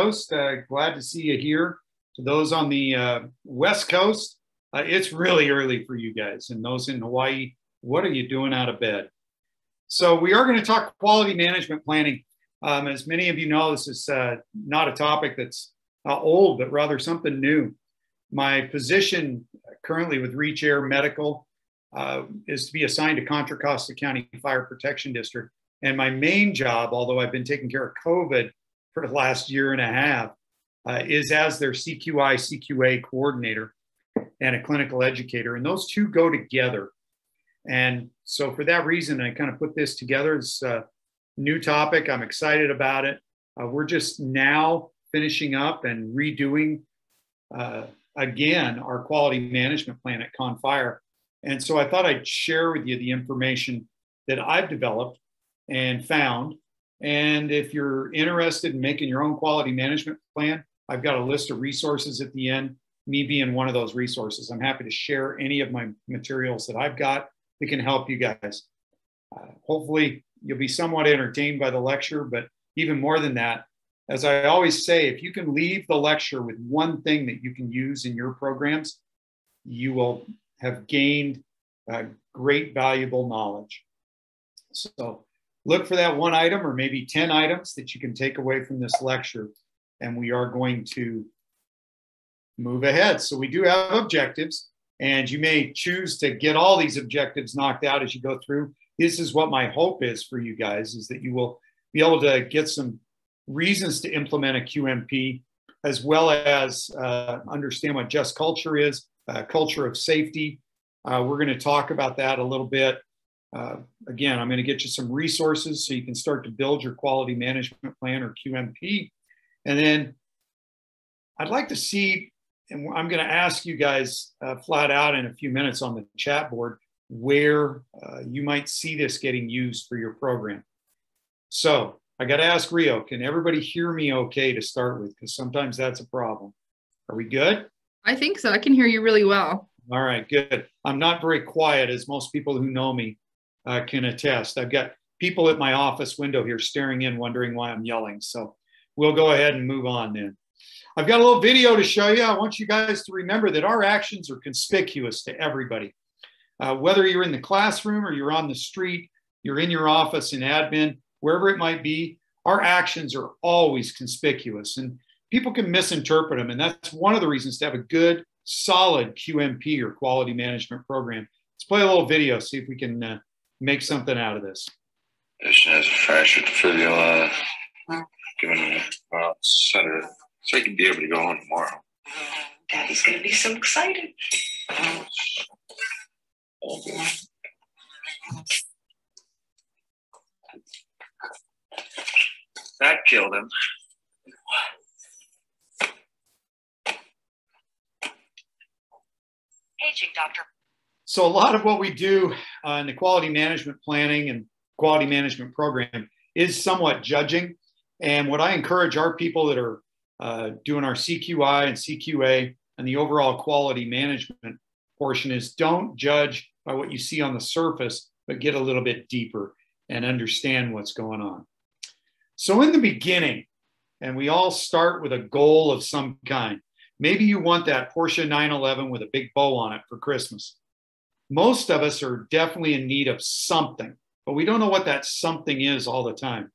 Coast, glad to see you here. To those on the West Coast, it's really early for you guys. And those in Hawaii, what are you doing out of bed? So we are going to talk quality management planning. As many of you know, this is not a topic that's old, but rather something new. My position currently with Reach Air Medical is to be assigned to Contra Costa County Fire Protection District. And my main job, although I've been taking care of COVID for the last year and a half, is as their CQI, CQA coordinator and a clinical educator. And those two go together. And so for that reason, I kind of put this together. It's a new topic. I'm excited about it. We're just now finishing up and redoing, again, our quality management plan at ConFire. And so I thought I'd share with you the information that I've developed and found. And if you're interested in making your own quality management plan, I've got a list of resources at the end, me being one of those resources. I'm happy to share any of my materials that I've got that can help you guys. Hopefully you'll be somewhat entertained by the lecture, but even more than that, as I always say, if you can leave the lecture with one thing that you can use in your programs, you will have gained great valuable knowledge. So look for that one item or maybe 10 items that you can take away from this lecture, and we are going to move ahead. So we do have objectives, and you may choose to get all these objectives knocked out as you go through. This is what my hope is for you guys, is that you will be able to get some reasons to implement a QMP, as well as understand what just culture is, culture of safety. We're going to talk about that a little bit. Again, I'm going to get you some resources so you can start to build your quality management plan or QMP. And then I'd like to see, and I'm going to ask you guys flat out in a few minutes on the chat board, where you might see this getting used for your program. So I got to ask Rio, can everybody hear me okay to start with? Because sometimes that's a problem. Are we good? I think so. I can hear you really well. All right, good. I'm not very quiet, as most people who know me can attest. I've got people at my office window here staring in, wondering why I'm yelling. So we'll go ahead and move on then. I've got a little video to show you. I want you guys to remember that our actions are conspicuous to everybody. Whether you're in the classroom or you're on the street, you're in your office in admin, wherever it might be, our actions are always conspicuous, and people can misinterpret them. And that's one of the reasons to have a good, solid QMP or quality management program. Let's play a little video, see if we can make something out of this. Patient has a fractured fibula, given him center, so he can be able to go on tomorrow. Daddy's going to be so excited. That killed him. Paging, doctor. So a lot of what we do in the quality management planning and quality management program is somewhat judging. And what I encourage our people that are doing our CQI and CQA and the overall quality management portion is, don't judge by what you see on the surface, but get a little bit deeper and understand what's going on. So in the beginning, and we all start with a goal of some kind. Maybe you want that Porsche 911 with a big bow on it for Christmas. Most of us are definitely in need of something, but we don't know what that something is all the time.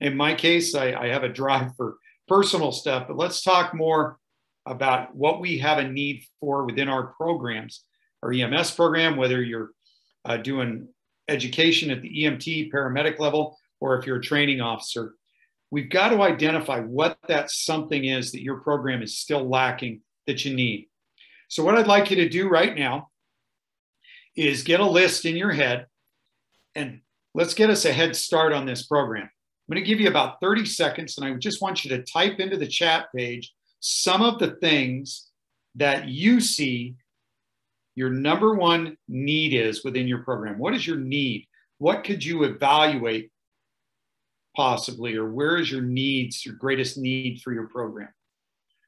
In my case, I have a drive for personal stuff, but let's talk more about what we have a need for within our programs, our EMS program, whether you're doing education at the EMT paramedic level, or if you're a training officer. We've got to identify what that something is that your program is still lacking that you need. So what I'd like you to do right now is get a list in your head, and let's get us a head start on this program. I'm going to give you about 30 seconds, and I just want you to type into the chat page some of the things that you see your number one need is within your program. What is your need? What could you evaluate possibly, or where is your needs, your greatest need for your program?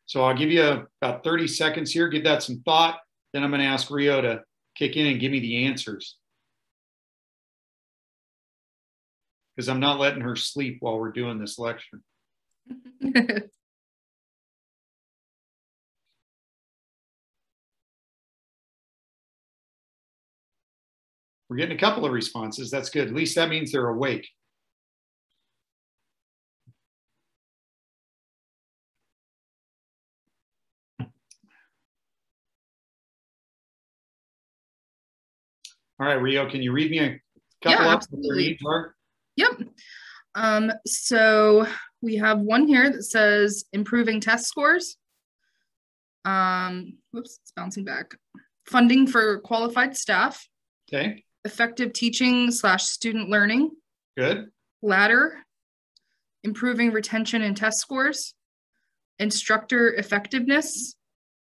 So I'll give you about 30 seconds here, give that some thought. Then I'm going to ask Rio to kick in and give me the answers, because I'm not letting her sleep while we're doing this lecture. We're getting a couple of responses. That's good. At least that means they're awake. All right, Rio, can you read me a couple Yeah, of what their needs are? Yep. So we have one here that says improving test scores. Whoops, it's bouncing back. Funding for qualified staff. Okay. Effective teaching / student learning. Good. Ladder. Improving retention and test scores. Instructor effectiveness.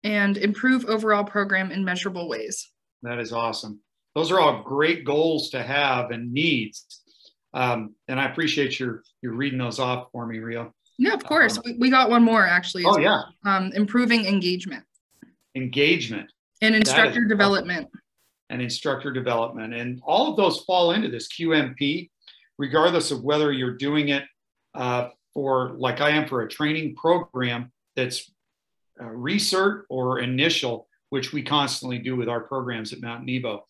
And improve overall program in measurable ways. That is awesome. Those are all great goals to have and needs. And I appreciate your reading those off for me, Rio. Yeah, of course. We got one more actually. Oh, yeah. Improving engagement. Engagement. And instructor development. And instructor development. And all of those fall into this QMP, regardless of whether you're doing it for, like I am, for a training program that's research or initial, which we constantly do with our programs at Mount Nebo.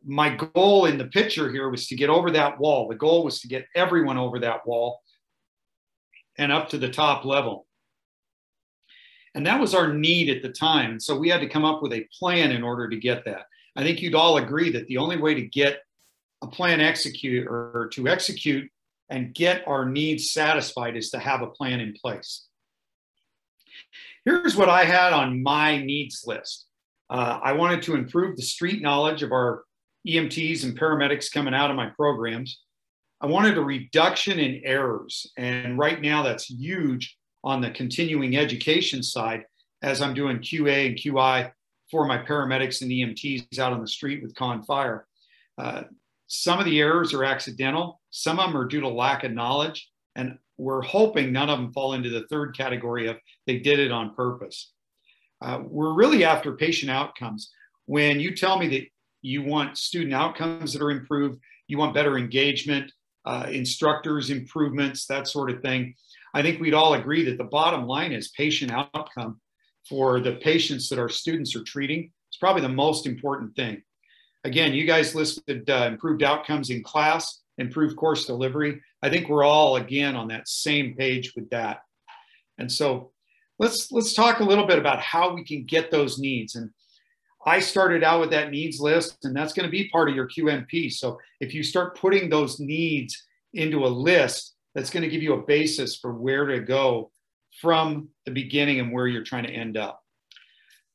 My goal in the picture here was to get over that wall. The goal was to get everyone over that wall and up to the top level. And that was our need at the time. And so we had to come up with a plan in order to get that. I think you'd all agree that the only way to get a plan executed or to execute and get our needs satisfied is to have a plan in place. Here's what I had on my needs list. I wanted to improve the street knowledge of our EMTs and paramedics coming out of my programs. I wanted a reduction in errors. And right now that's huge on the continuing education side as I'm doing QA and QI for my paramedics and EMTs out on the street with ConFire. Some of the errors are accidental. Some of them are due to lack of knowledge. And we're hoping none of them fall into the third category of they did it on purpose. We're really after patient outcomes. When you tell me that you want student outcomes that are improved, you want better engagement, instructors improvements, that sort of thing, I think we'd all agree that the bottom line is patient outcome for the patients that our students are treating. It's probably the most important thing. Again, you guys listed improved outcomes in class, improved course delivery. I think we're all, again, on that same page with that. And so let's talk a little bit about how we can get those needs. And I started out with that needs list, and that's going to be part of your QMP. So if you start putting those needs into a list, that's going to give you a basis for where to go from the beginning and where you're trying to end up.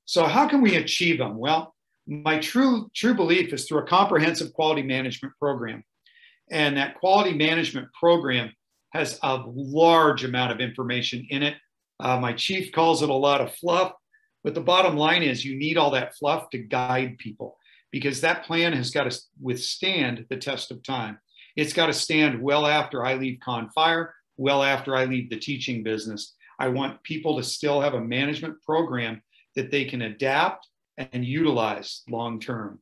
So how can we achieve them? Well, my true belief is through a comprehensive quality management program. And that quality management program has a large amount of information in it. My chief calls it a lot of fluff, but the bottom line is you need all that fluff to guide people because that plan has got to withstand the test of time. It's got to stand well after I leave ConFire, well after I leave the teaching business. I want people to still have a management program that they can adapt and utilize long-term.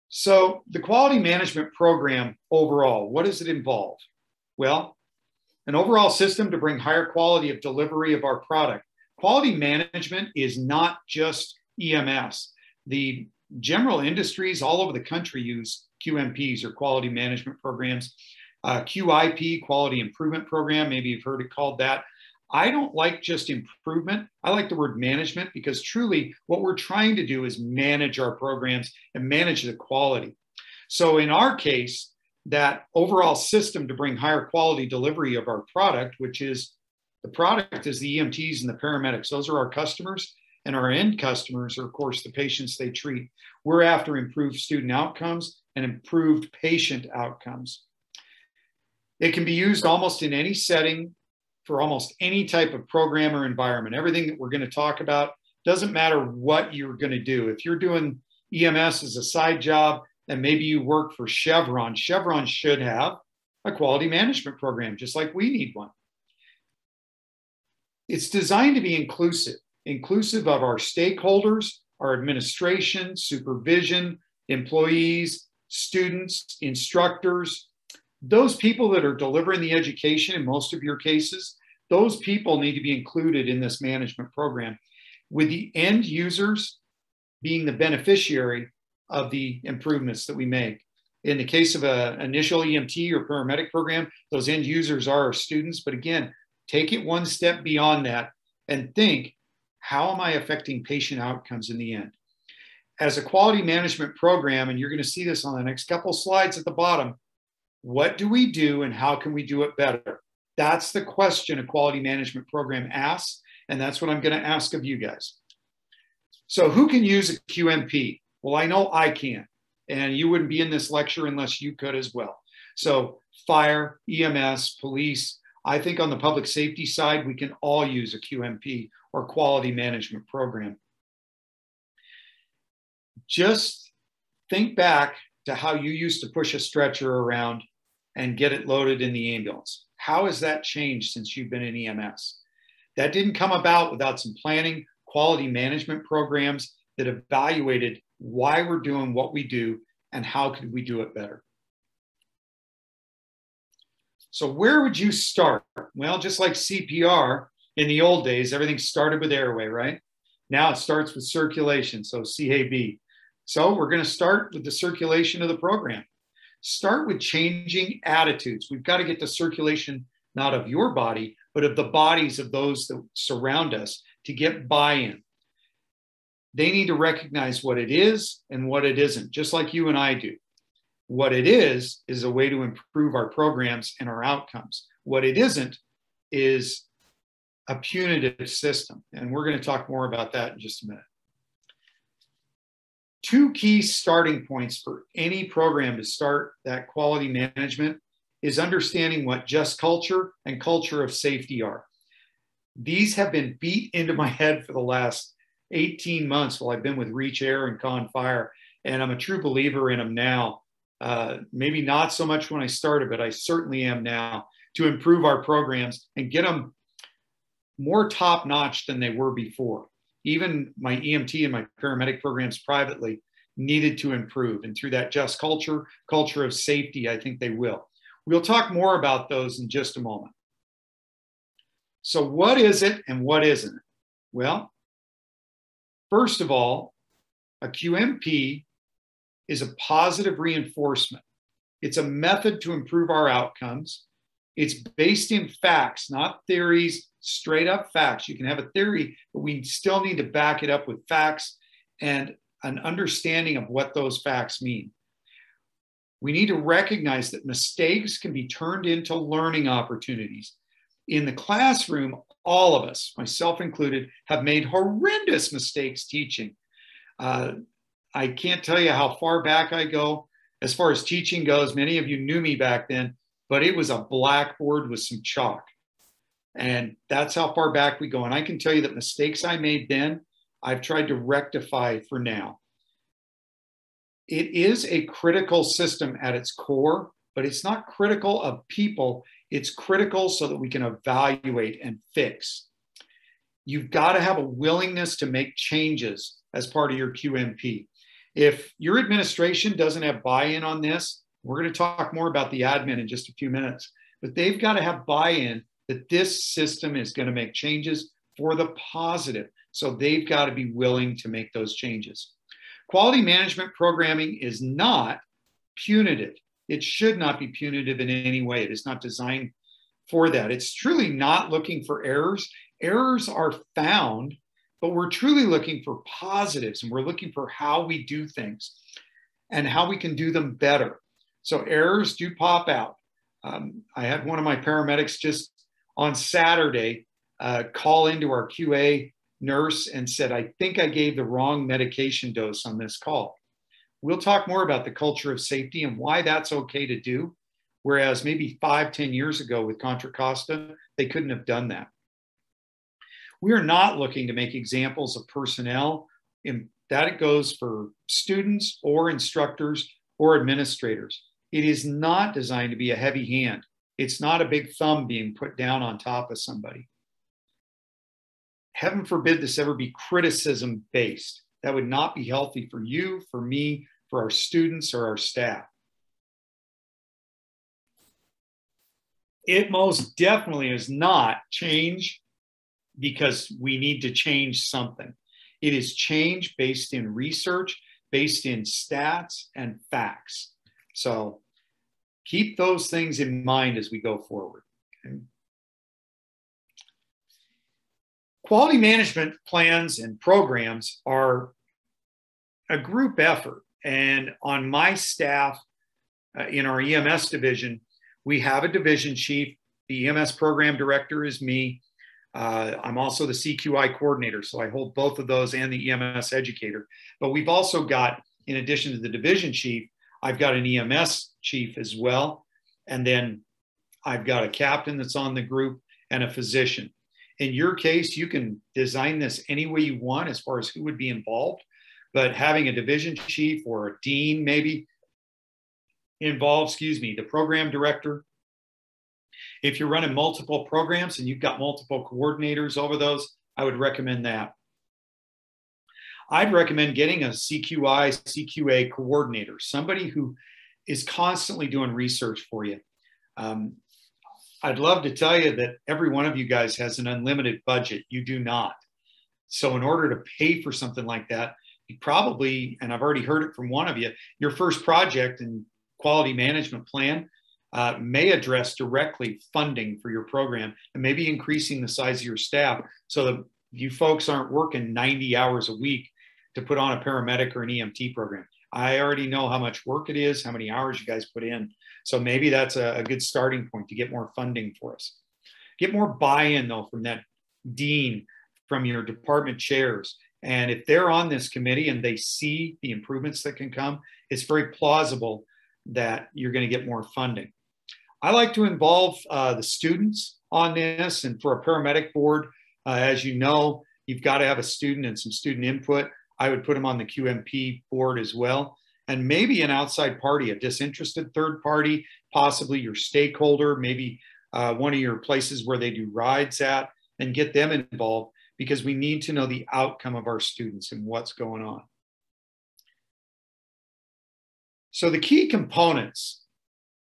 So the quality management program overall, what does it involve? Well, an overall system to bring higher quality of delivery of our product. Quality management is not just EMS. The general industries all over the country use QMPs or quality management programs. QIP, quality improvement program, maybe you've heard it called that. I don't like just improvement. I like the word management because truly what we're trying to do is manage our programs and manage the quality. So in our case, that overall system to bring higher quality delivery of our product, which is the product is the EMTs and the paramedics. Those are our customers, and our end customers are, of course, the patients they treat. We're after improved student outcomes and improved patient outcomes. It can be used almost in any setting for almost any type of program or environment. Everything that we're going to talk about doesn't matter what you're going to do. If you're doing EMS as a side job and maybe you work for Chevron, Chevron should have a quality management program, just like we need one. It's designed to be inclusive of our stakeholders, our administration, supervision, employees, students, instructors, those people that are delivering the education in most of your cases, those people need to be included in this management program, with the end users being the beneficiary of the improvements that we make. In the case of an initial EMT or paramedic program, those end users are our students. But again, take it one step beyond that and think, how am I affecting patient outcomes in the end? As a quality management program, and you're going to see this on the next couple slides at the bottom, what do we do and how can we do it better? That's the question a quality management program asks, and that's what I'm going to ask of you guys. So who can use a QMP? Well, I know I can, and you wouldn't be in this lecture unless you could as well. So fire, EMS, police, I think on the public safety side, we can all use a QMP or quality management program. Just think back to how you used to push a stretcher around and get it loaded in the ambulance. How has that changed since you've been in EMS? That didn't come about without some planning, quality management programs that evaluated why we're doing what we do and how could we do it better. So where would you start? Well, just like CPR in the old days, everything started with airway, right? Now it starts with circulation, so CAB. So we're going to start with the circulation of the program. Start with changing attitudes. We've got to get the circulation, not of your body, but of the bodies of those that surround us to get buy-in. They need to recognize what it is and what it isn't, just like you and I do. What it is a way to improve our programs and our outcomes. What it isn't is a punitive system. And we're going to talk more about that in just a minute. Two key starting points for any program to start that quality management is understanding what just culture and culture of safety are. These have been beat into my head for the last 18 months while I've been with Reach Air and Con Fire, and I'm a true believer in them now. Maybe not so much when I started, but I certainly am now, to improve our programs and get them more top-notch than they were before. Even my EMT and my paramedic programs privately needed to improve. And through that just culture of safety, I think they will. We'll talk more about those in just a moment. So what is it and what isn't it? Well, first of all, a QMP is a positive reinforcement. It's a method to improve our outcomes. It's based in facts, not theories, straight up facts. You can have a theory, but we still need to back it up with facts and an understanding of what those facts mean. We need to recognize that mistakes can be turned into learning opportunities. In the classroom, all of us, myself included, have made horrendous mistakes teaching. I can't tell you how far back I go as far as teaching goes. Many of you knew me back then, but it was a blackboard with some chalk. And that's how far back we go. And I can tell you that mistakes I made then, I've tried to rectify for now. It is a critical system at its core, but it's not critical of people. It's critical so that we can evaluate and fix. You've got to have a willingness to make changes as part of your QMP. If your administration doesn't have buy-in on this, we're going to talk more about the admin in just a few minutes, but they've got to have buy-in that this system is going to make changes for the positive. So they've got to be willing to make those changes. Quality management programming is not punitive. It should not be punitive in any way. It is not designed for that. It's truly not looking for errors. Errors are found, but we're truly looking for positives, and we're looking for how we do things and how we can do them better. So errors do pop out. I had one of my paramedics just on Saturday call into our QA nurse and said, I think I gave the wrong medication dose on this call. We'll talk more about the culture of safety and why that's okay to do, whereas maybe 5-10 years ago with Contra Costa, they couldn't have done that. We are not looking to make examples of personnel. That it goes for students or instructors or administrators. It is not designed to be a heavy hand. It's not a big thumb being put down on top of somebody. Heaven forbid this ever be criticism based. That would not be healthy for you, for me, for our students or our staff. It most definitely is not change because we need to change something. It is change based in research, based in stats and facts. So keep those things in mind as we go forward. Okay? Quality management plans and programs are a group effort. And on my staff in our EMS division, we have a division chief. The EMS program director is me. I'm also the CQI coordinator, so I hold both of those and the EMS educator. But we've also got, in addition to the division chief, I've got an EMS chief as well. And then I've got a captain that's on the group and a physician. In your case, you can design this any way you want as far as who would be involved, but having a division chief or a dean maybe involved, the program director. If you're running multiple programs and you've got multiple coordinators over those, I would recommend that. I'd recommend getting a CQI, CQA coordinator, somebody who is constantly doing research for you. I'd love to tell you that every one of you guys has an unlimited budget. You do not. So in order to pay for something like that, you probably, and I've already heard it from one of you, your first project and quality management plan may address directly funding for your program and maybe increasing the size of your staff so that you folks aren't working 90 hours a week to put on a paramedic or an EMT program. I already know how much work it is, how many hours you guys put in. So maybe that's a good starting point to get more funding for us. Get more buy-in though from that dean, from your department chairs. And if they're on this committee and they see the improvements that can come, it's very plausible that you're going to get more funding. I like to involve the students on this, and for a paramedic board, as you know, you've got to have a student and some student input. I would put them on the QMP board as well, and maybe an outside party, a disinterested third party, possibly your stakeholder, maybe one of your places where they do rides at, and get them involved because we need to know the outcome of our students and what's going on. So the key components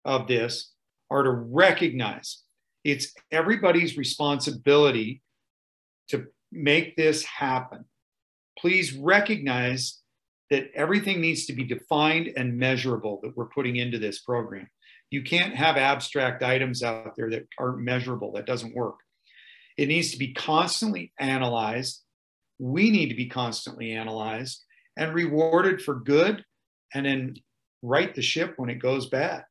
of this are to recognize it's everybody's responsibility to make this happen. Please recognize that everything needs to be defined and measurable that we're putting into this program. You can't have abstract items out there that aren't measurable. That doesn't work. It needs to be constantly analyzed. We need to be constantly analyzed and rewarded for good, and then right the ship when it goes bad.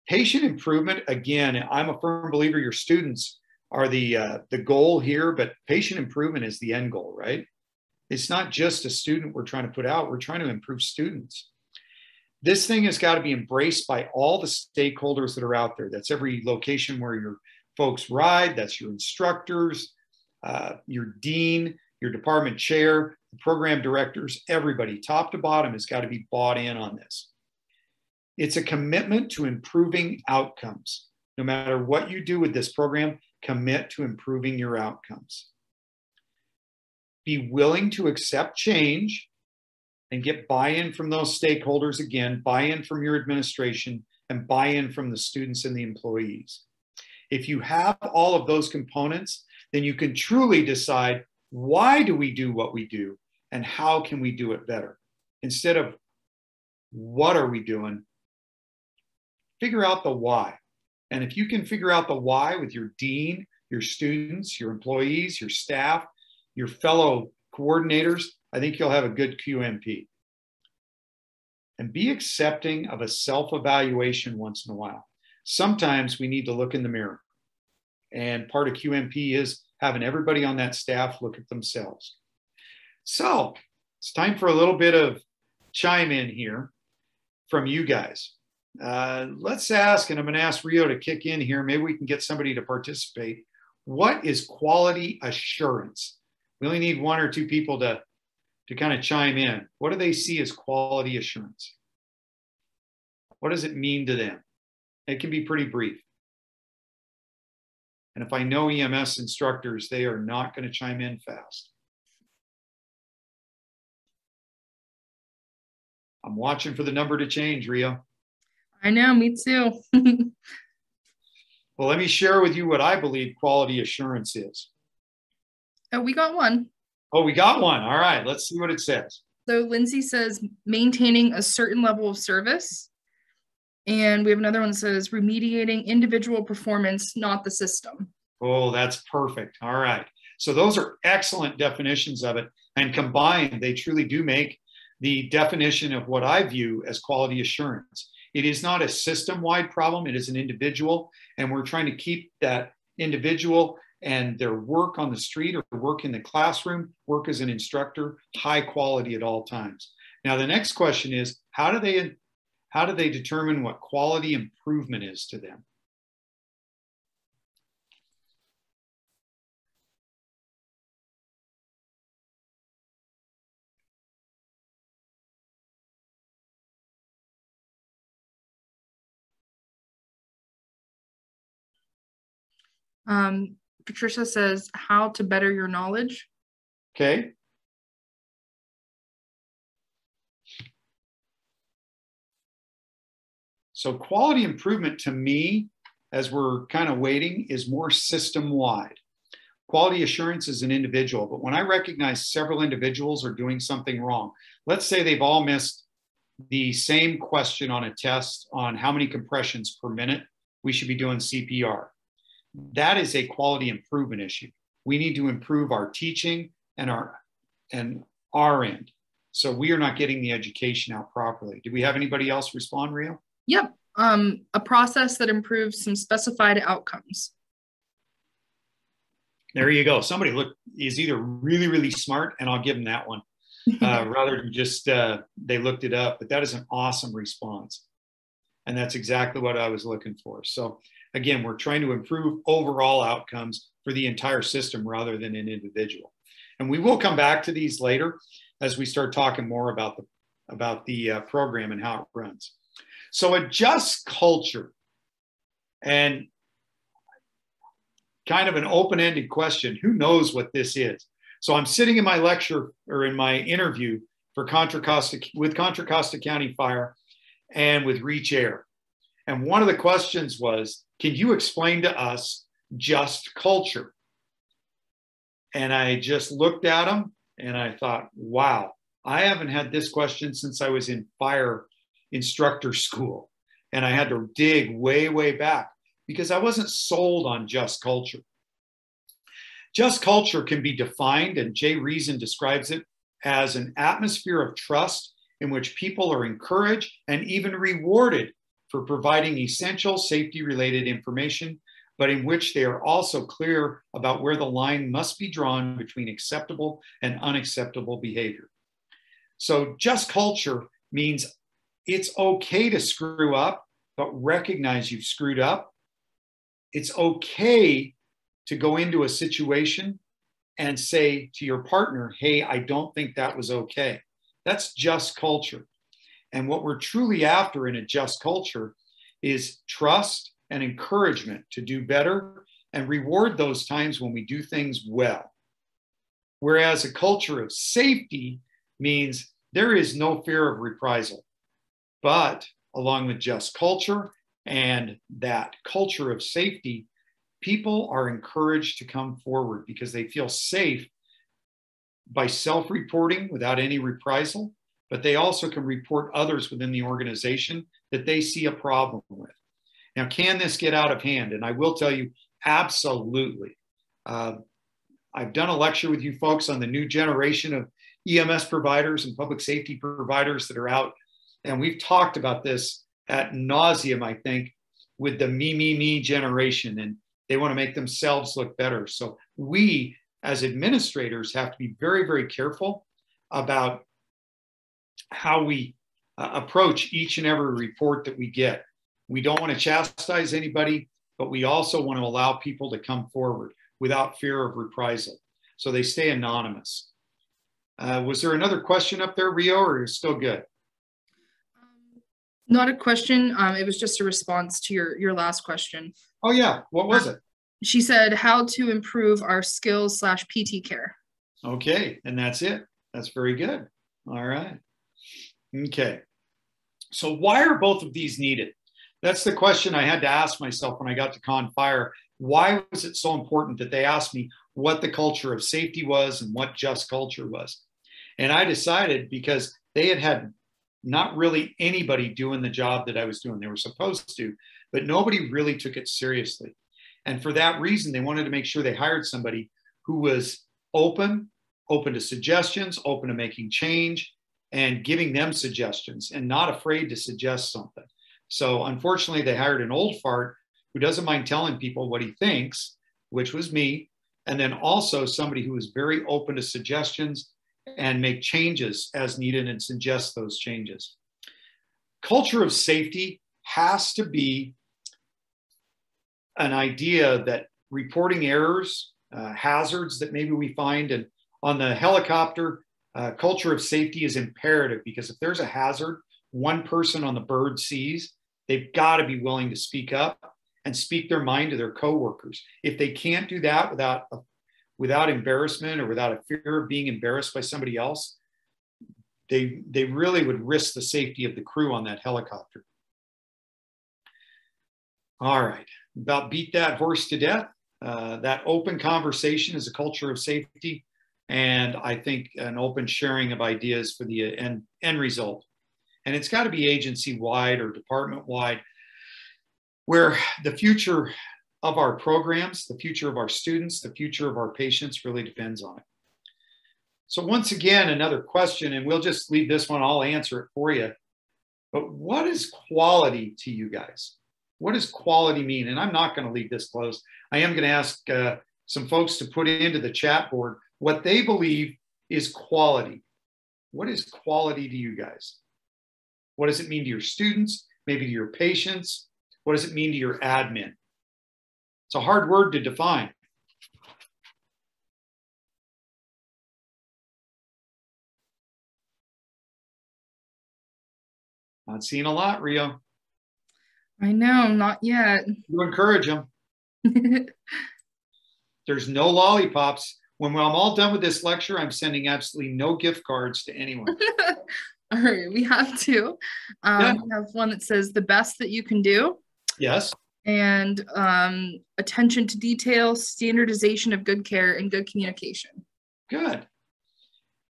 Patient improvement, again, I'm a firm believer your students are the goal here, but patient improvement is the end goal, right? It's not just a student we're trying to put out, we're trying to improve students. This thing has got to be embraced by all the stakeholders that are out there. That's every location where your folks ride, that's your instructors, your dean, your department chair, the program directors, everybody, top to bottom, has got to be bought in on this. It's a commitment to improving outcomes. No matter what you do with this program, commit to improving your outcomes. Be willing to accept change and get buy-in from those stakeholders, again, buy-in from your administration and buy-in from the students and the employees. If you have all of those components, then you can truly decide, why do we do what we do and how can we do it better? Instead of what are we doing, figure out the why. And if you can figure out the why with your dean, your students, your employees, your staff, your fellow coordinators, I think you'll have a good QMP. And be accepting of a self-evaluation once in a while. Sometimes we need to look in the mirror. And part of QMP is having everybody on that staff look at themselves. So it's time for a little bit of chime in here from you guys. Let's ask, and I'm going to ask Rio to kick in here. Maybe we can get somebody to participate. What is quality assurance? We only need one or two people to kind of chime in. What do they see as quality assurance? What does it mean to them? It can be pretty brief. And if I know EMS instructors, they are not going to chime in fast. I'm watching for the number to change, Rio. I know, me too. Well, let me share with you what I believe quality assurance is. Oh, we got one. Oh, we got one. All right, let's see what it says. So Lindsay says maintaining a certain level of service. And we have another one that says remediating individual performance, not the system. Oh, that's perfect. All right. So those are excellent definitions of it. And combined, they truly do make the definition of what I view as quality assurance. It is not a system-wide problem. It is an individual. And we're trying to keep that individual and their work on the street or work in the classroom, work as an instructor, high quality at all times. Now, the next question is, how do they determine what quality improvement is to them? Patricia says how to better your knowledge. Okay. So quality improvement to me, as we're kind of waiting, is more system-wide. Quality assurance is an individual, but when I recognize several individuals are doing something wrong, let's say they've all missed the same question on a test on how many compressions per minute we should be doing CPR. That is a quality improvement issue. We need to improve our teaching and our end. So we are not getting the education out properly. Do we have anybody else respond, Rio? Yep. A process that improves some specified outcomes. There you go. Somebody is either really, really smart, and I'll give them that one, rather than just they looked it up. But that is an awesome response. And that's exactly what I was looking for. So again, we're trying to improve overall outcomes for the entire system rather than an individual. And we will come back to these later as we start talking more about the program and how it runs. So adjust culture, and kind of an open-ended question. Who knows what this is? So I'm sitting in my lecture or in my interview for Contra Costa County Fire and with Reach Air. And one of the questions was, can you explain to us just culture? And I just looked at them and I thought, wow, I haven't had this question since I was in fire instructor school. And I had to dig way, way back because I wasn't sold on just culture. Just culture can be defined, and Jay Reason describes it as an atmosphere of trust in which people are encouraged and even rewarded for providing essential safety-related information, but in which they are also clear about where the line must be drawn between acceptable and unacceptable behavior. So just culture means it's okay to screw up, but recognize you've screwed up. It's okay to go into a situation and say to your partner, hey, I don't think that was okay. That's just culture. And what we're truly after in a just culture is trust and encouragement to do better and reward those times when we do things well. Whereas a culture of safety means there is no fear of reprisal. But along with just culture and that culture of safety, people are encouraged to come forward because they feel safe by self-reporting without any reprisal, but they also can report others within the organization that they see a problem with. Now, can this get out of hand? And I will tell you, absolutely. I've done a lecture with you folks on the new generation of EMS providers and public safety providers that are out. And we've talked about this ad nauseum, I think, with the me generation, and they want to make themselves look better. So we, as administrators, have to be very, very careful about how we approach each and every report that we get. We don't want to chastise anybody, but we also want to allow people to come forward without fear of reprisal. So they stay anonymous. Was there another question up there, Rio, or are you still good? Not a question. It was just a response to your last question. Oh yeah, what was it? She said how to improve our skills / PT care. Okay, and that's it. That's very good. All right. Okay. So why are both of these needed? That's the question I had to ask myself when I got to Con Fire. Why was it so important that they asked me what the culture of safety was and what just culture was? And I decided, because they had not really anybody doing the job that I was doing. They were supposed to, but nobody really took it seriously. And for that reason, they wanted to make sure they hired somebody who was open to suggestions, open to making change and giving them suggestions, and not afraid to suggest something. So unfortunately, they hired an old fart who doesn't mind telling people what he thinks, which was me. And then also somebody who was very open to suggestions and make changes as needed and suggest those changes. Culture of safety has to be an idea that reporting errors, hazards that maybe we find, and on the helicopter, culture of safety is imperative, because if there's a hazard one person on the bird sees, they've got to be willing to speak up and speak their mind to their coworkers. If they can't do that without embarrassment or without a fear of being embarrassed by somebody else, they really would risk the safety of the crew on that helicopter. All right, about beat that horse to death. That open conversation is a culture of safety, and I think an open sharing of ideas for the end result. And it's got to be agency-wide or department-wide, where the future of our programs, the future of our students, the future of our patients really depends on it. So once again, another question, and we'll just leave this one, I'll answer it for you. But what is quality to you guys? What does quality mean? And I'm not going to leave this closed. I am going to ask some folks to put into the chat board what they believe is quality. What is quality to you guys? What does it mean to your students? Maybe to your patients? What does it mean to your admin? It's a hard word to define. Not seeing a lot, Rio. I know, not yet. You encourage them. There's no lollipops. When I'm all done with this lecture, I'm sending absolutely no gift cards to anyone. All right, we have two. Yeah. We have one that says the best that you can do. Yes. And attention to detail, standardization of good care, and good communication. Good.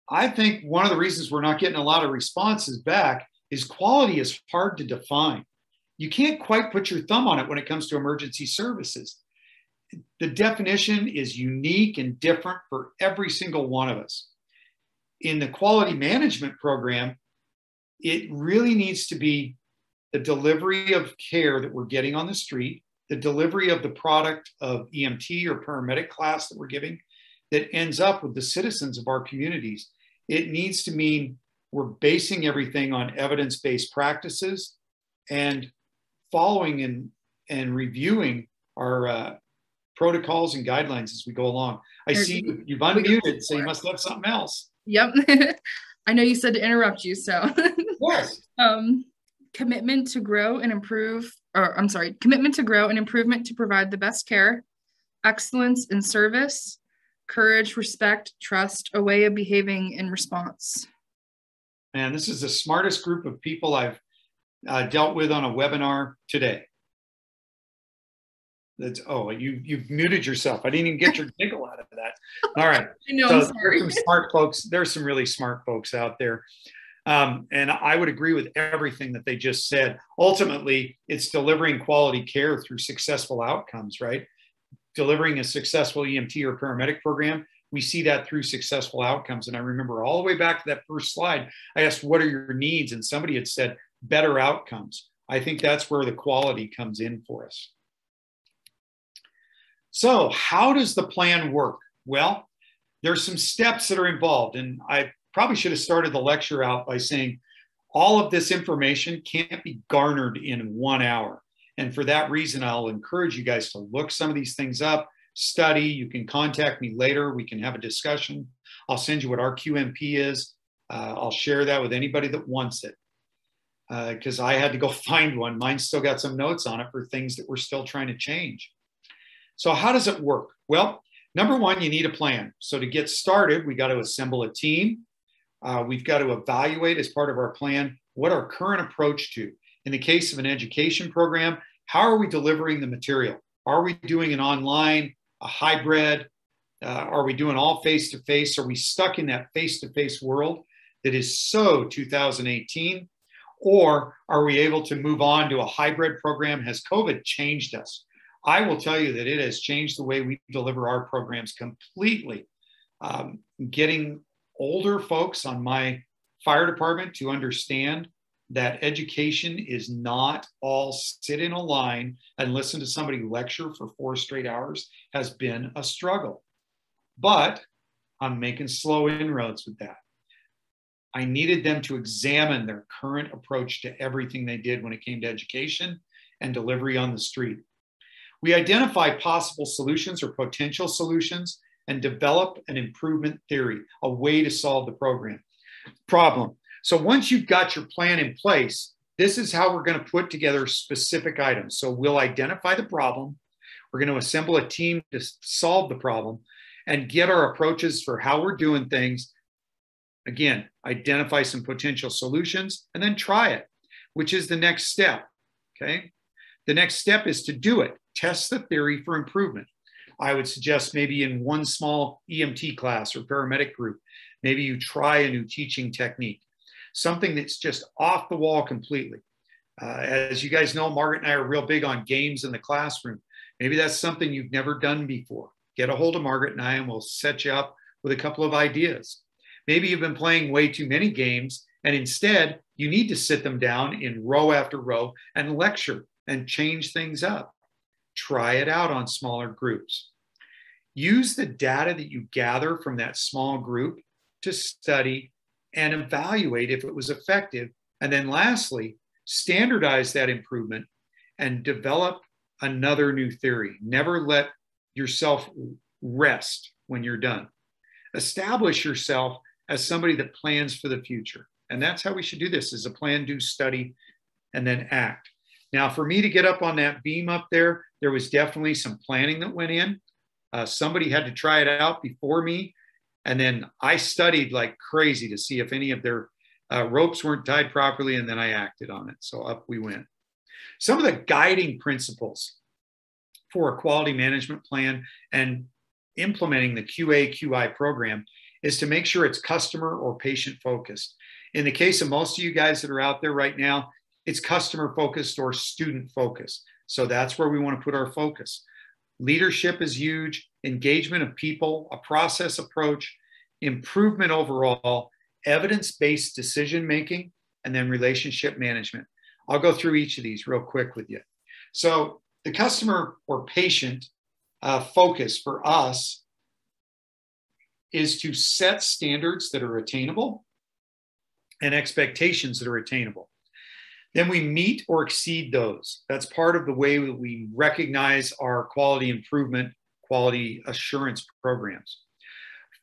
I think one of the reasons we're not getting a lot of responses back is quality is hard to define. You can't quite put your thumb on it when it comes to emergency services. The definition is unique and different for every single one of us. In the quality management program, it really needs to be the delivery of care that we're getting on the street, the delivery of the product of EMT or paramedic class that we're giving that ends up with the citizens of our communities. It needs to mean we're basing everything on evidence-based practices and following and reviewing our protocols and guidelines as we go along. I see you've unmuted, so you must have something else. Yep. I know you said to interrupt you, so. Yes. Commitment to grow and improve, or I'm sorry, commitment to grow and improvement to provide the best care, excellence in service, courage, respect, trust, a way of behaving in response. Man, this is the smartest group of people I've dealt with on a webinar today. That's, oh, you've muted yourself. I didn't even get your giggle out of that. All right. I know, so I'm sorry. There's some smart folks. There's some really smart folks out there. And I would agree with everything that they just said. Ultimately, it's delivering quality care through successful outcomes, right? Delivering a successful EMT or paramedic program, we see that through successful outcomes. And I remember all the way back to that first slide, I asked, what are your needs? And somebody had said, better outcomes. I think that's where the quality comes in for us. So how does the plan work? Well, there's some steps that are involved. And I probably should have started the lecture out by saying all of this information can't be garnered in 1 hour. And for that reason, I'll encourage you guys to look some of these things up, study. You can contact me later. We can have a discussion. I'll send you what our QMP is. I'll share that with anybody that wants it because I had to go find one. Mine's still got some notes on it for things that we're still trying to change. So how does it work? Well, number one, you need a plan. So to get started, we got to assemble a team. We've got to evaluate as part of our plan what our current approach to. In the case of an education program, how are we delivering the material? Are we doing an online, a hybrid? Are we doing all face-to-face? Are we stuck in that face-to-face world that is so 2018? Or are we able to move on to a hybrid program? Has COVID changed us? I will tell you that it has changed the way we deliver our programs completely. Getting older folks on my fire department to understand that education is not all sit in a line and listen to somebody lecture for 4 straight hours has been a struggle. But I'm making slow inroads with that. I needed them to examine their current approach to everything they did when it came to education and delivery on the street. We identify possible solutions or potential solutions and develop an improvement theory, a way to solve the problem. So once you've got your plan in place, this is how we're going to put together specific items. So we'll identify the problem. We're going to assemble a team to solve the problem and get our approaches for how we're doing things. Again, identify some potential solutions and then try it, which is the next step, okay? The next step is to do it. Test the theory for improvement. I would suggest maybe in one small EMT class or paramedic group, maybe you try a new teaching technique, something that's just off the wall completely. As you guys know, Margaret and I are real big on games in the classroom. Maybe that's something you've never done before. Get a hold of Margaret and I and we'll set you up with a couple of ideas. Maybe you've been playing way too many games and instead you need to sit them down in row after row and lecture and change things up. Try it out on smaller groups. Use the data that you gather from that small group to study and evaluate if it was effective. And then lastly, standardize that improvement and develop another new theory. Never let yourself rest when you're done. Establish yourself as somebody that plans for the future. And that's how we should do this, is a plan, do, study, and then act. Now, for me to get up on that beam up there, there was definitely some planning that went in. Somebody had to try it out before me. And then I studied like crazy to see if any of their ropes weren't tied properly. And then I acted on it. So up we went. Some of the guiding principles for a quality management plan and implementing the QA/QI program is to make sure it's customer or patient focused. In the case of most of you guys that are out there right now, it's customer focused or student focused. So that's where we want to put our focus. Leadership is huge, engagement of people, a process approach, improvement overall, evidence-based decision-making, and then relationship management. I'll go through each of these real quick with you. So the customer or patient focus for us is to set standards that are attainable and expectations that are attainable. Then we meet or exceed those. That's part of the way that we recognize our quality improvement, quality assurance programs.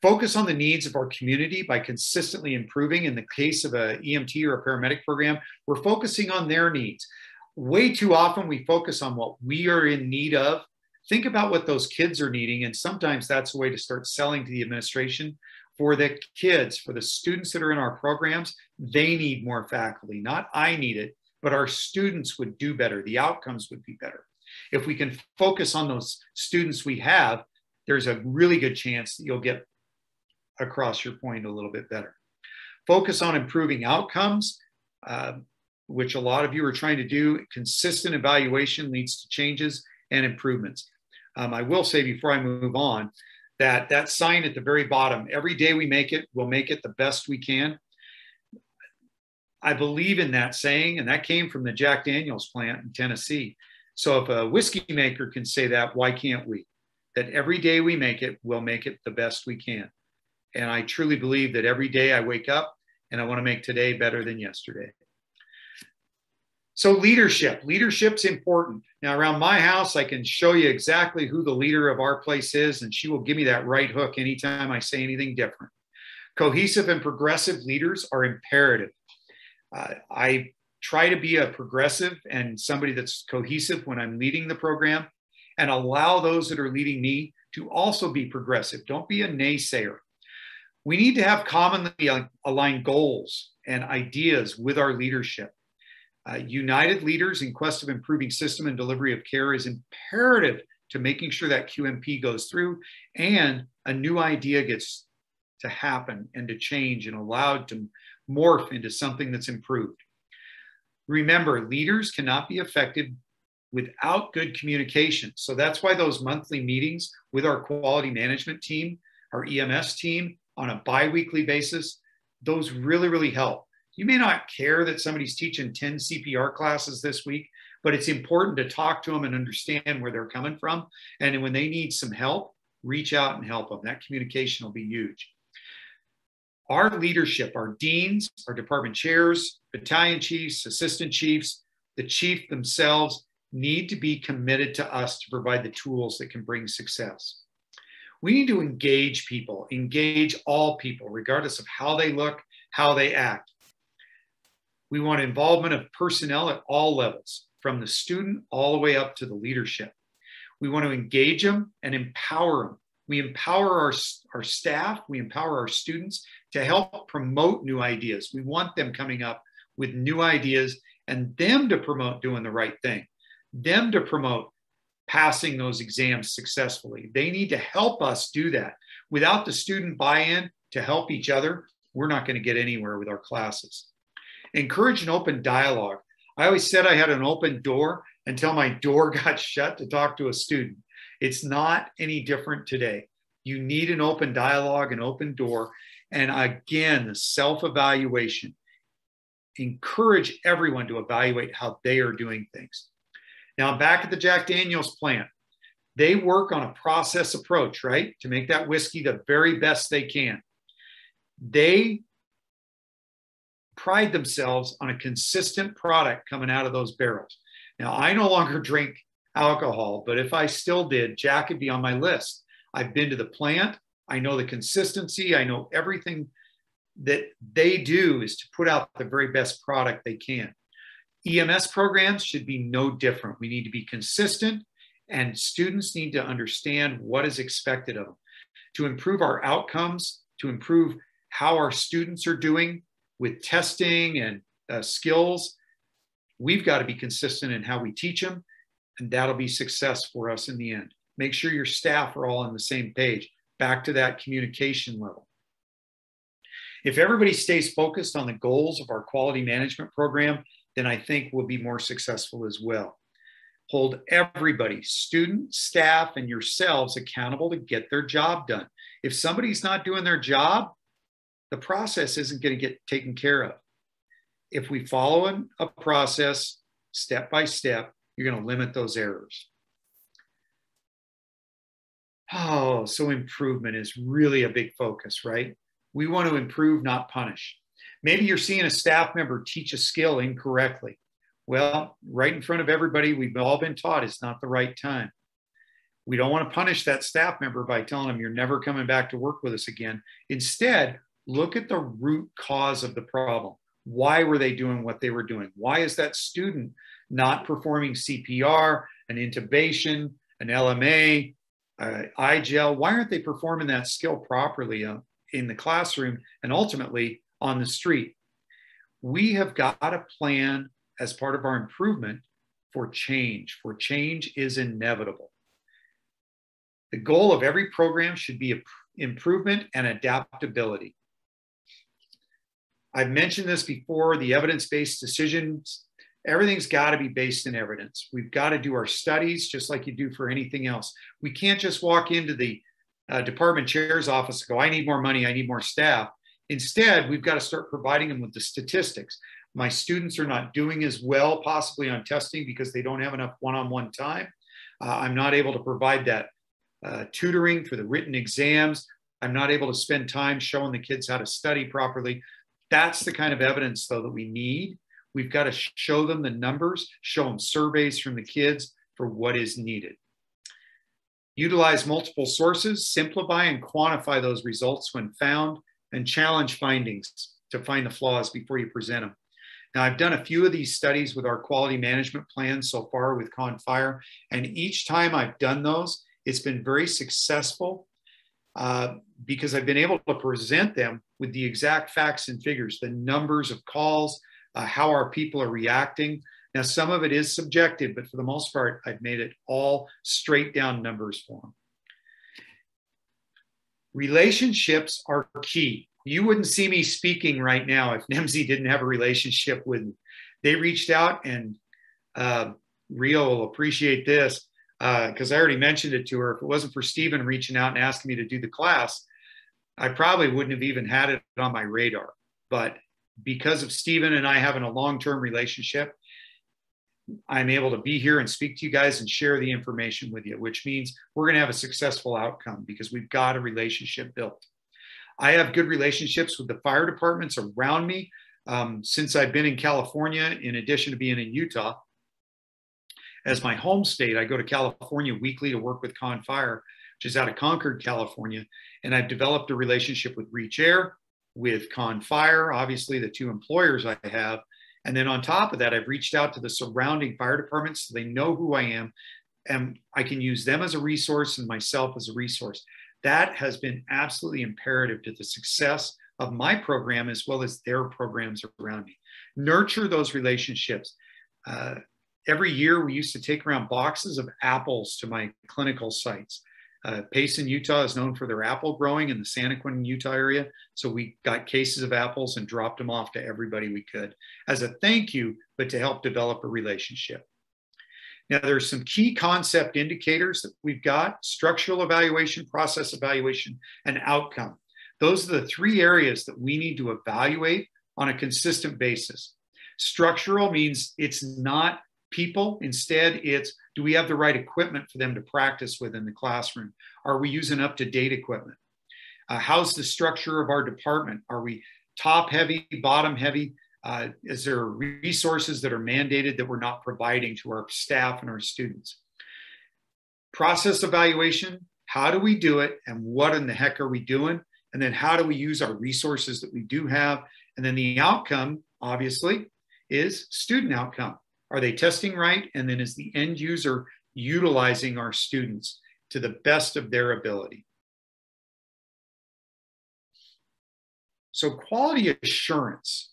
Focus on the needs of our community by consistently improving. In the case of an EMT or a paramedic program, we're focusing on their needs. Way too often we focus on what we are in need of. Think about what those kids are needing, and sometimes that's a way to start selling to the administration. For the kids, for the students that are in our programs, they need more faculty. Not I need it, but our students would do better. The outcomes would be better. If we can focus on those students we have, there's a really good chance that you'll get across your point a little bit better. Focus on improving outcomes, which a lot of you are trying to do. Consistent evaluation leads to changes and improvements. I will say before I move on that that sign at the very bottom, every day we make it, we'll make it the best we can. I believe in that saying, and that came from the Jack Daniels plant in Tennessee. So if a whiskey maker can say that, why can't we? That every day we make it, we'll make it the best we can. And I truly believe that every day I wake up and I want to make today better than yesterday. So leadership's important. Now around my house, I can show you exactly who the leader of our place is, and she will give me that right hook anytime I say anything different. Cohesive and progressive leaders are imperative. I try to be a progressive and somebody that's cohesive when I'm leading the program, and allow those that are leading me to also be progressive. Don't be a naysayer. We need to have commonly aligned goals and ideas with our leadership. United leaders in quest of improving system and delivery of care is imperative to making sure that QMP goes through and a new idea gets to happen and to change and allowed to morph into something that's improved. Remember, leaders cannot be effective without good communication. So that's why those monthly meetings with our quality management team, our EMS team on a bi-weekly basis, those really, really help. You may not care that somebody's teaching 10 CPR classes this week, but it's important to talk to them and understand where they're coming from. And when they need some help, reach out and help them. That communication will be huge. Our leadership, our deans, our department chairs, battalion chiefs, assistant chiefs, the chief themselves need to be committed to us to provide the tools that can bring success. We need to engage people, engage all people, regardless of how they look, how they act. We want involvement of personnel at all levels, from the student all the way up to the leadership. We want to engage them and empower them. We empower our staff, we empower our students to help promote new ideas. We want them coming up with new ideas and them to promote doing the right thing, them to promote passing those exams successfully. They need to help us do that. Without the student buy-in to help each other, we're not going to get anywhere with our classes. Encourage an open dialogue. I always said I had an open door until my door got shut to talk to a student. It's not any different today. You need an open dialogue, an open door. And again, the self-evaluation. Encourage everyone to evaluate how they are doing things. Now, back at the Jack Daniel's plant, they work on a process approach, right? To make that whiskey the very best they can. They pride themselves on a consistent product coming out of those barrels. Now, I no longer drink alcohol, but if I still did, Jack would be on my list. I've been to the plant. I know the consistency. I know everything that they do is to put out the very best product they can. EMS programs should be no different. We need to be consistent, and students need to understand what is expected of them. To improve our outcomes, to improve how our students are doing with testing and skills, we've got to be consistent in how we teach them, and that'll be success for us in the end. Make sure your staff are all on the same page. Back to that communication level. If everybody stays focused on the goals of our quality management program, then I think we'll be more successful as well. Hold everybody, student, staff, and yourselves accountable to get their job done. If somebody's not doing their job, the process isn't going to get taken care of. If we follow a process step by step, you're going to limit those errors. Oh, so improvement is really a big focus, right? We want to improve, not punish. Maybe you're seeing a staff member teach a skill incorrectly. Well, right in front of everybody, we've all been taught it's not the right time. We don't want to punish that staff member by telling them you're never coming back to work with us again. Instead, look at the root cause of the problem. Why were they doing what they were doing? Why is that student not performing CPR, an intubation, an LMA, iGel? Why aren't they performing that skill properly in the classroom and ultimately on the street? We have got a plan as part of our improvement for change. For change is inevitable. The goal of every program should be improvement and adaptability. I've mentioned this before, the evidence-based decisions, everything's got to be based in evidence. We've got to do our studies just like you do for anything else. We can't just walk into the department chair's office and go, I need more money, I need more staff. Instead, we've got to start providing them with the statistics. My students are not doing as well possibly on testing because they don't have enough one-on-one time. I'm not able to provide that tutoring for the written exams. I'm not able to spend time showing the kids how to study properly. That's the kind of evidence, though, that we need. We've got to show them the numbers, show them surveys from the kids for what is needed. Utilize multiple sources, simplify and quantify those results when found, and challenge findings to find the flaws before you present them. Now, I've done a few of these studies with our quality management plan so far with ConFire, and each time I've done those, it's been very successful because I've been able to present them with the exact facts and figures, the numbers of calls, how our people are reacting, Now, some of it is subjective, but for the most part, I've made it all straight down numbers for them. Relationships are key. You wouldn't see me speaking right now if NAEMSE didn't have a relationship with me. They reached out, and Rio will appreciate this because I already mentioned it to her. If it wasn't for Stephen reaching out and asking me to do the class, I probably wouldn't have even had it on my radar. But because of Stephen and I having a long-term relationship, I'm able to be here and speak to you guys and share the information with you, which means we're going to have a successful outcome because we've got a relationship built. I have good relationships with the fire departments around me. Since I've been in California, in addition to being in Utah, as my home state, I go to California weekly to work with ConFire, which is out of Concord, California. And I've developed a relationship with Reach Air, with ConFire, obviously the two employers I have. And then on top of that, I've reached out to the surrounding fire departments so they know who I am, and I can use them as a resource and myself as a resource. That has been absolutely imperative to the success of my program as well as their programs around me. Nurture those relationships. Every year, we used to take around boxes of apples to my clinical sites. Payson, Utah is known for their apple growing in the Santaquin, Utah area. So we got cases of apples and dropped them off to everybody we could as a thank you, but to help develop a relationship. Now, there's some key concept indicators that we've got: structural evaluation, process evaluation, and outcome. Those are the three areas that we need to evaluate on a consistent basis. Structural means it's not people. Instead, it's, do we have the right equipment for them to practice with in the classroom? Are we using up-to-date equipment? How's the structure of our department? Are we top heavy, bottom heavy? Is there resources that are mandated that we're not providing to our staff and our students? Process evaluation, how do we do it and what in the heck are we doing? And then how do we use our resources that we do have? And then the outcome, obviously, is student outcome. Are they testing right? And then is the end user utilizing our students to the best of their ability? So quality assurance.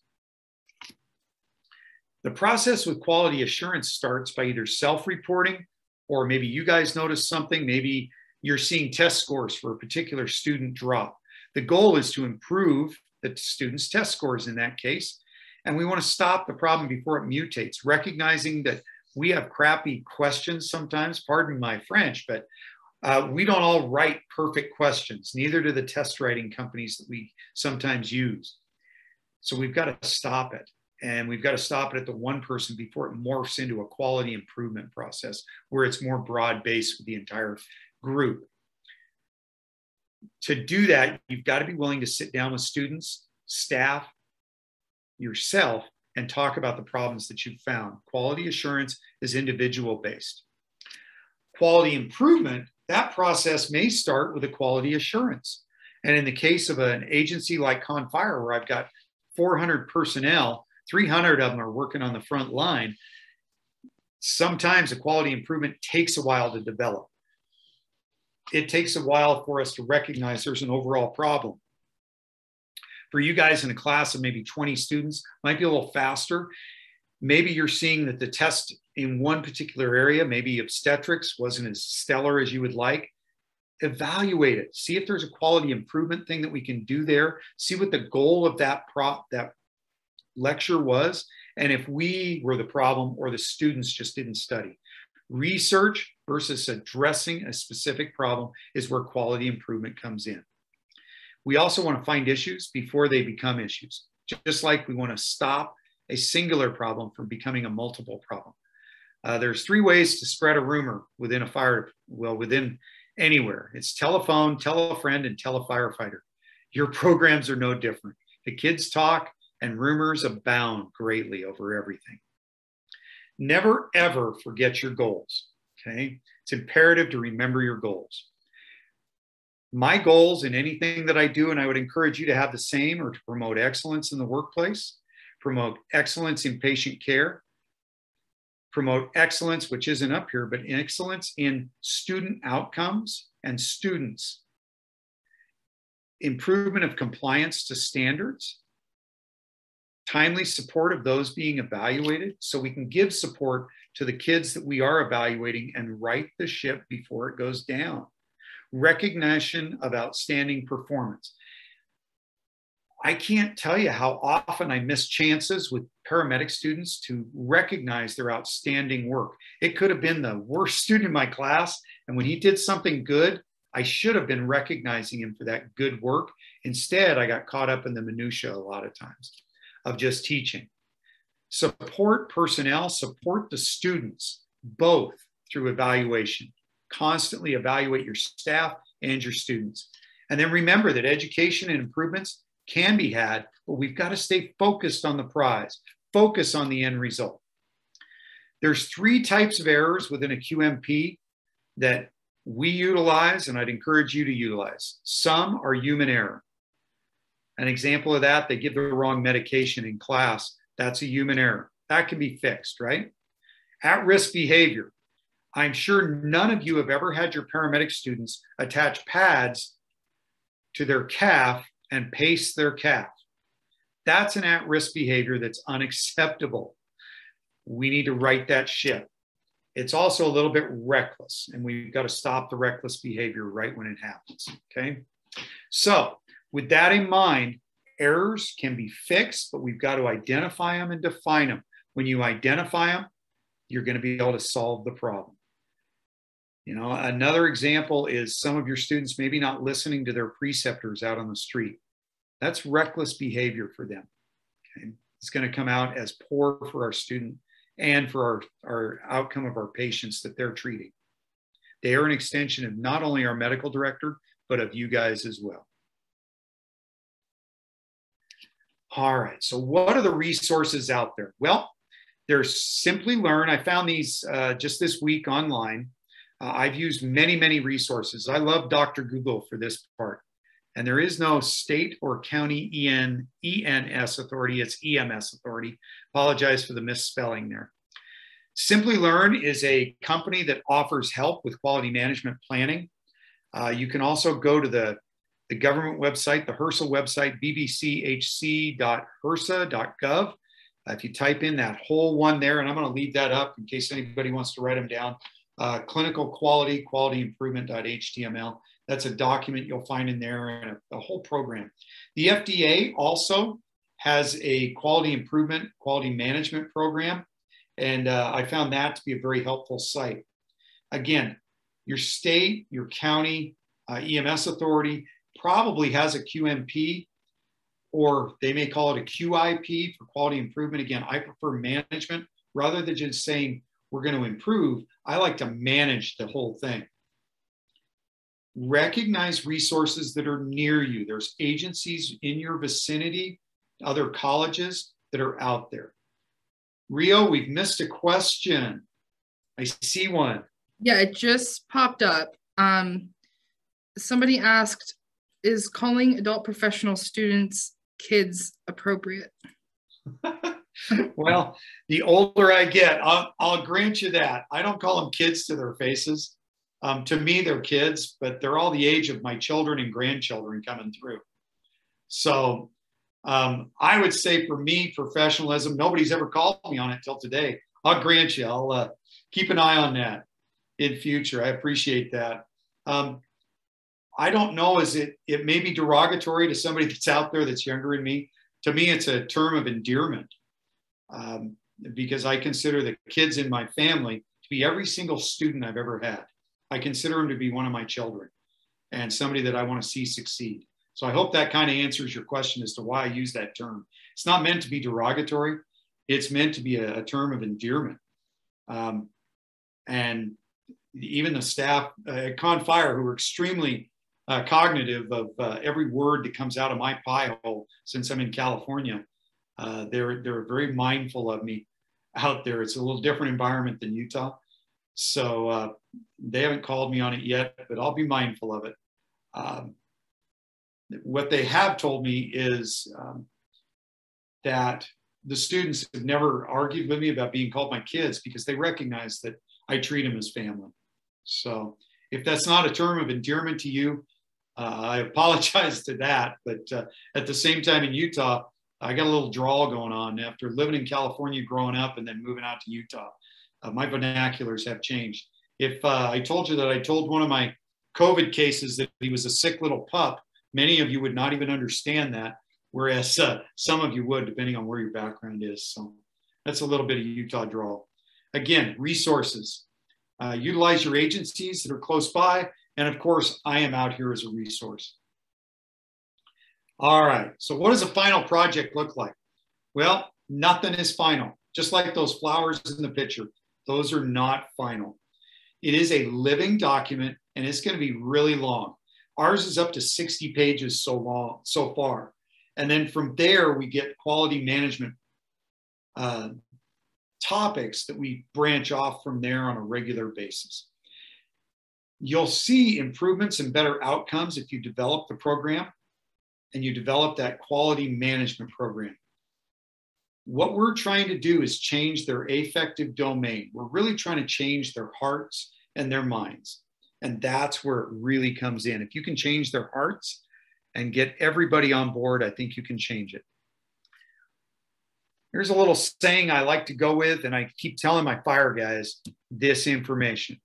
The process with quality assurance starts by either self-reporting, or maybe you guys notice something, maybe you're seeing test scores for a particular student drop. The goal is to improve the student's test scores in that case. And we want to stop the problem before it mutates, recognizing that we have crappy questions sometimes, pardon my French, but we don't all write perfect questions, neither do the test writing companies that we sometimes use. So we've got to stop it. And we've got to stop it at the one person before it morphs into a quality improvement process where it's more broad-based with the entire group. To do that, you've got to be willing to sit down with students, staff, yourself, and talk about the problems that you've found. Quality assurance is individual based. Quality improvement, that process may start with a quality assurance. And in the case of an agency like ConFire, where I've got 400 personnel, 300 of them are working on the front line, sometimes a quality improvement takes a while to develop. It takes a while for us to recognize there's an overall problem. For you guys in a class of maybe 20 students, might be a little faster. Maybe you're seeing that the test in one particular area, maybe obstetrics, wasn't as stellar as you would like. Evaluate it. See if there's a quality improvement thing that we can do there. See what the goal of that lecture was, and if we were the problem or the students just didn't study. Research versus addressing a specific problem is where quality improvement comes in. We also want to find issues before they become issues, just like we want to stop a singular problem from becoming a multiple problem. There's 3 ways to spread a rumor within a fire, well, within anywhere. It's telephone, tell a friend, and tell a firefighter. Your programs are no different. The kids talk, and rumors abound greatly over everything. Never, ever forget your goals, okay? It's imperative to remember your goals. My goals in anything that I do, and I would encourage you to have the same, are to promote excellence in the workplace, promote excellence in patient care, promote excellence, which isn't up here, but excellence in student outcomes and students, improvement of compliance to standards, timely support of those being evaluated so we can give support to the kids that we are evaluating and right the ship before it goes down. Recognition of outstanding performance. I can't tell you how often I miss chances with paramedic students to recognize their outstanding work. It could have been the worst student in my class, and when he did something good, I should have been recognizing him for that good work. Instead, I got caught up in the minutia a lot of times of just teaching. Support personnel, support the students, both through evaluation. Constantly evaluate your staff and your students. And then remember that education and improvements can be had, but we've got to stay focused on the prize, focus on the end result. There's 3 types of errors within a QMP that we utilize, and I'd encourage you to utilize. Some are human error. An example of that, they give the wrong medication in class. That's a human error. That can be fixed, right? At-risk behavior. I'm sure none of you have ever had your paramedic students attach pads to their calf and pace their calf. That's an at-risk behavior that's unacceptable. We need to right that ship. It's also a little bit reckless, and we've got to stop the reckless behavior right when it happens, okay? So with that in mind, errors can be fixed, but we've got to identify them and define them. When you identify them, you're going to be able to solve the problem. You know, another example is some of your students maybe not listening to their preceptors out on the street. That's reckless behavior for them. Okay? It's going to come out as poor for our student and for our outcome of our patients that they're treating. They are an extension of not only our medical director, but of you guys as well. All right, so what are the resources out there? Well, there's Simply Learn. I found these just this week online. I've used many, many resources. I love Dr. Google for this part. And there is no state or county ENS authority, it's EMS authority. Apologize for the misspelling there. Simply Learn is a company that offers help with quality management planning. You can also go to the government website, the HRSA website, bbchc.hrsa.gov. If you type in that whole one there, and I'm going to leave that up in case anybody wants to write them down. Clinical quality, quality-improvement.html. That's a document you'll find in there and a whole program. The FDA also has a quality improvement, quality management program. And I found that to be a very helpful site. Again, your state, your county, EMS authority probably has a QMP, or they may call it a QIP for quality improvement. Again, I prefer management rather than just saying, we're going to improve. I like to manage the whole thing. Recognize resources that are near you. There's agencies in your vicinity, other colleges that are out there. Rio, we've missed a question. I see one. Yeah, it just popped up. Somebody asked, is calling adult professional students kids appropriate? Well, the older I get, I'll grant you that. I don't call them kids to their faces. To me, they're kids, but they're all the age of my children and grandchildren coming through. So I would say for me, professionalism, nobody's ever called me on it till today. I'll grant you, I'll keep an eye on that in future. I appreciate that. I don't know, it may be derogatory to somebody that's out there that's younger than me. To me, it's a term of endearment. Because I consider the kids in my family to be every single student I've ever had. I consider them to be one of my children and somebody that I want to see succeed. So I hope that kind of answers your question as to why I use that term. It's not meant to be derogatory. It's meant to be a term of endearment. And even the staff at ConFire, who are extremely cognitive of every word that comes out of my pie hole since I'm in California, they're very mindful of me out there. It's a little different environment than Utah. So they haven't called me on it yet, but I'll be mindful of it. What they have told me is that the students have never argued with me about being called my kids because they recognize that I treat them as family. So if that's not a term of endearment to you, I apologize to that. But at the same time in Utah, I got a little drawl going on after living in California growing up and then moving out to Utah. My vernaculars have changed. If I told you that I told one of my COVID cases that he was a sick little pup, many of you would not even understand that, whereas some of you would, depending on where your background is. So that's a little bit of Utah drawl. Again, resources. Utilize your agencies that are close by. And of course, I am out here as a resource. All right, so what does a final project look like? Well, nothing is final. Just like those flowers in the picture, those are not final. It is a living document and it's going to be really long. Ours is up to 60 pages so far. And then from there, we get quality management topics that we branch off from there on a regular basis. You'll see improvements and better outcomes if you develop the program and you develop that quality management program. What we're trying to do is change their affective domain. We're really trying to change their hearts and their minds. And that's where it really comes in. If you can change their hearts and get everybody on board, I think you can change it. Here's a little saying I like to go with, and I keep telling my fire guys this information.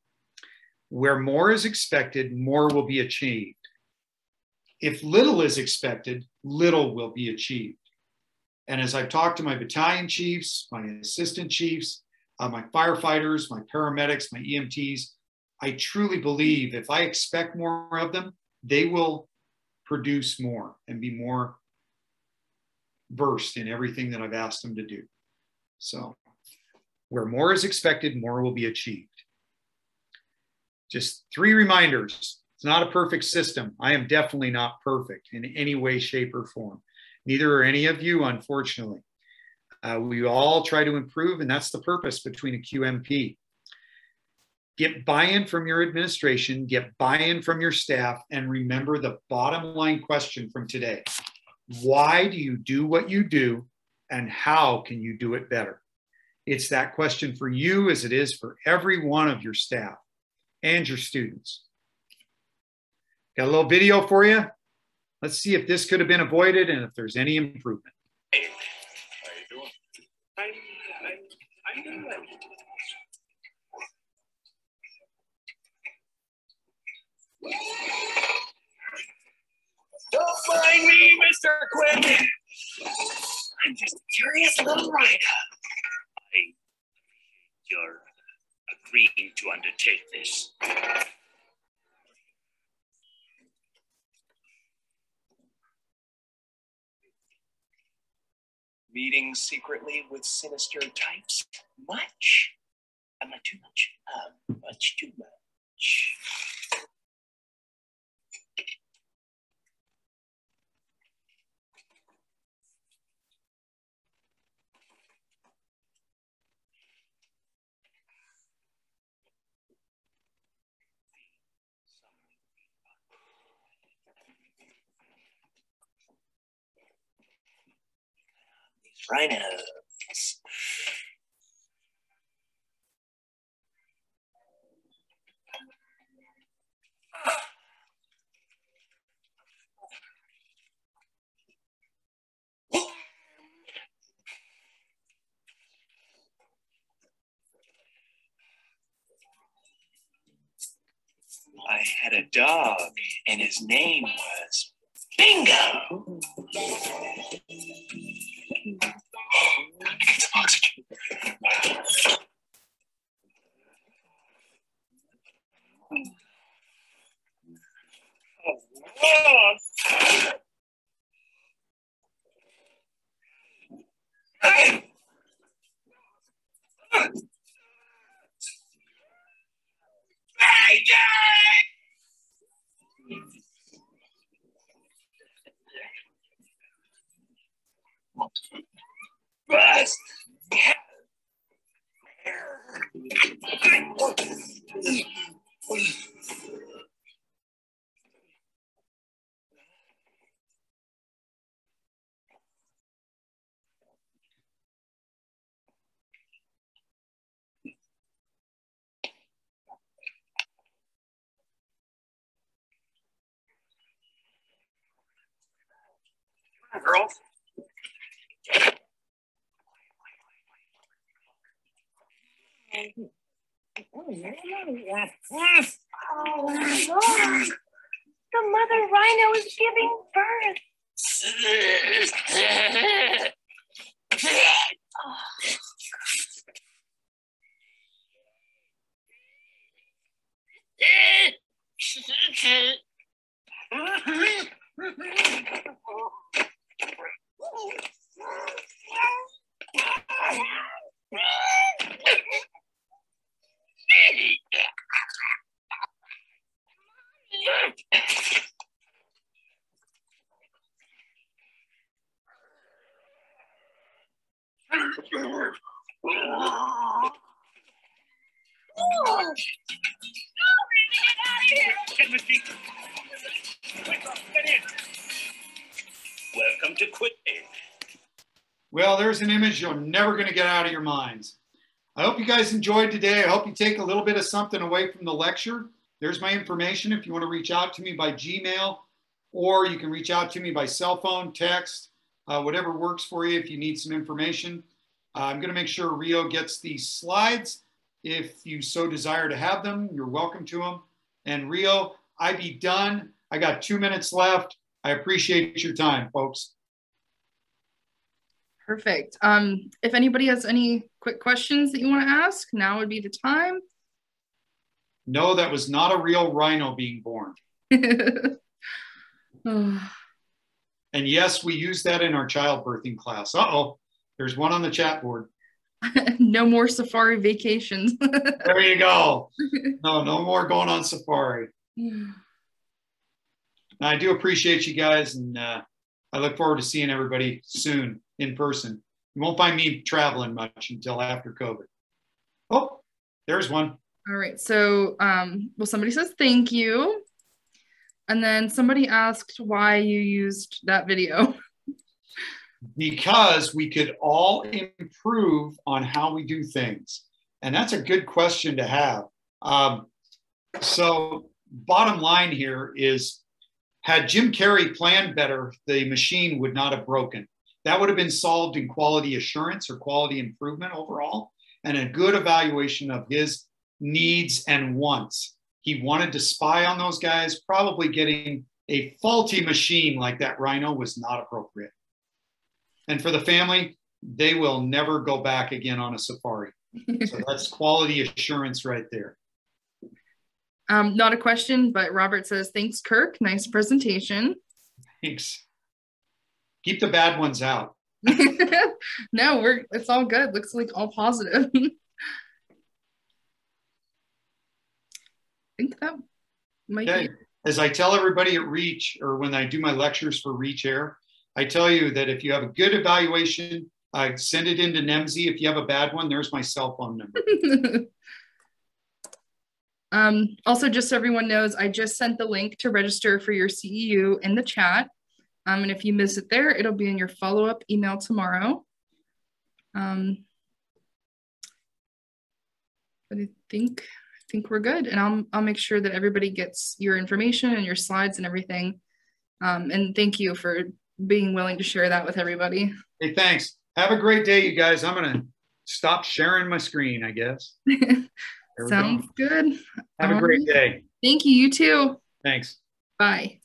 Where more is expected, more will be achieved. If little is expected, little will be achieved. And as I've talked to my battalion chiefs, my assistant chiefs, my firefighters, my paramedics, my EMTs, I truly believe if I expect more of them, they will produce more and be more versed in everything that I've asked them to do. So where more is expected, more will be achieved. Just 3 reminders. It's not a perfect system. I am definitely not perfect in any way, shape, or form. Neither are any of you, unfortunately. We all try to improve, and that's the purpose between a QMP. Get buy-in from your administration, get buy-in from your staff, and remember the bottom line question from today. Why do you do what you do, and how can you do it better? It's that question for you as it is for every one of your staff and your students. Got a little video for you. Let's see if this could have been avoided and if there's any improvement. Hey, how you doing? I'm doing. Don't mind me, Mr. Quinn. I'm just a curious little writer. I appreciate your agreeing to undertake this. Meeting secretly with sinister types? Much? Not too much. Much too much. Rhinos. I had a dog, and his name was Bingo. Get some oxygen. Girls. Oh, Lord. The mother rhino is giving birth. Welcome to quitting. Well, there's an image you're never going to get out of your minds. I hope you guys enjoyed today. I hope you take a little bit of something away from the lecture. There's my information if you want to reach out to me by Gmail, or you can reach out to me by cell phone, text, whatever works for you if you need some information. I'm going to make sure Rio gets these slides. If you so desire to have them, you're welcome to them. And Rio, I be done. I got 2 minutes left. I appreciate your time, folks. Perfect. If anybody has any quick questions that you want to ask, now would be the time. No, that was not a real rhino being born. Oh. And yes, we use that in our childbirthing class. Uh-oh, there's one on the chat board. No more safari vacations. There you go. No more going on safari. I do appreciate you guys, and I look forward to seeing everybody soon in person. You won't find me traveling much until after COVID. Oh, there's one. All right. So, well, somebody says thank you. And then somebody asked why you used that video. Because we could all improve on how we do things. And that's a good question to have. So bottom line here is, had Jim Carrey planned better, the machine would not have broken. That would have been solved in quality assurance or quality improvement overall, and a good evaluation of his needs and wants. He wanted to spy on those guys. Probably getting a faulty machine like that rhino was not appropriate. And for the family, they will never go back again on a safari. So that's quality assurance right there. Not a question, but Robert says, thanks, Kirk. Nice presentation. Thanks. Keep the bad ones out. No, it's all good. Looks like all positive. I think that might be. As I tell everybody at Reach, or when I do my lectures for Reach Air, I tell you that if you have a good evaluation, I send it into NAEMSE. If you have a bad one, there's my cell phone number. Also, just so everyone knows, I just sent the link to register for your CEU in the chat. And if you miss it there, it'll be in your follow-up email tomorrow. But I think we're good. And I'll make sure that everybody gets your information and your slides and everything. And thank you for being willing to share that with everybody. Hey, thanks. Have a great day, you guys. I'm going to stop sharing my screen, I guess. Sounds good. Have a great day. Thank you. You too. Thanks. Bye.